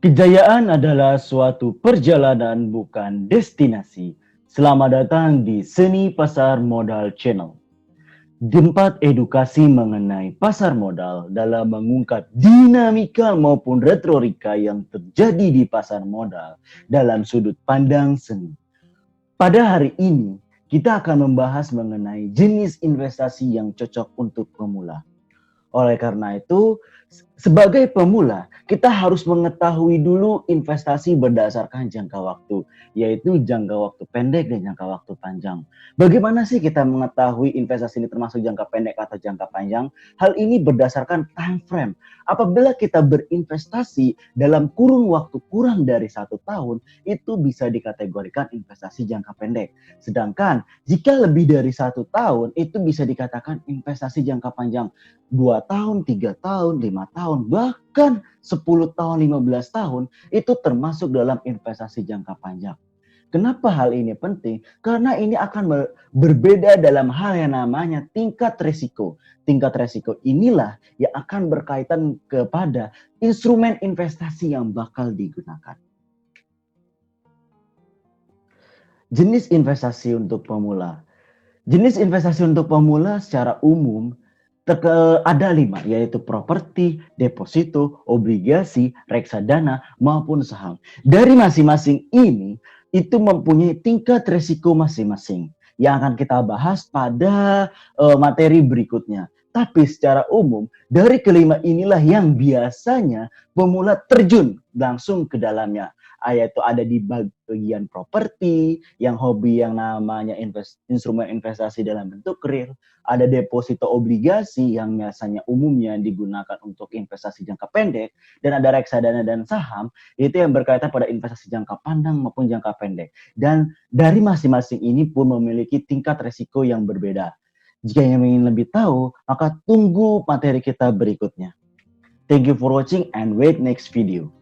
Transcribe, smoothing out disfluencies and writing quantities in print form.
Kejayaan adalah suatu perjalanan, bukan destinasi. Selamat datang di Seni Pasar Modal Channel. Tempat edukasi mengenai pasar modal dalam mengungkap dinamika maupun retorika yang terjadi di pasar modal dalam sudut pandang seni. Pada hari ini, kita akan membahas mengenai jenis investasi yang cocok untuk pemula. Oleh karena itu, sebagai pemula, kita harus mengetahui dulu investasi berdasarkan jangka waktu, yaitu jangka waktu pendek dan jangka waktu panjang. Bagaimana sih kita mengetahui investasi ini termasuk jangka pendek atau jangka panjang? Hal ini berdasarkan time frame. Apabila kita berinvestasi dalam kurun waktu kurang dari 1 tahun, itu bisa dikategorikan investasi jangka pendek. Sedangkan jika lebih dari 1 tahun, itu bisa dikatakan investasi jangka panjang. 2 tahun, 3 tahun, 5 tahun, bahkan 10 tahun, 15 tahun, itu termasuk dalam investasi jangka panjang. Kenapa hal ini penting? Karena ini akan berbeda dalam hal yang namanya tingkat risiko. Tingkat risiko inilah yang akan berkaitan kepada instrumen investasi yang bakal digunakan. Jenis investasi untuk pemula. Jenis investasi untuk pemula secara umum ada 5, yaitu properti, deposito, obligasi, reksadana, maupun saham. Dari masing-masing ini, itu mempunyai tingkat risiko masing-masing yang akan kita bahas pada materi berikutnya. Tapi secara umum, dari kelima inilah yang biasanya pemula terjun langsung ke dalamnya. Yaitu ada di bagian properti, yang hobi yang namanya instrumen investasi dalam bentuk real, ada deposito obligasi yang biasanya umumnya digunakan untuk investasi jangka pendek, dan ada reksadana dan saham, itu yang berkaitan pada investasi jangka panjang maupun jangka pendek. Dan dari masing-masing ini pun memiliki tingkat resiko yang berbeda. Jika yang ingin lebih tahu, maka tunggu materi kita berikutnya. Thank you for watching and wait next video.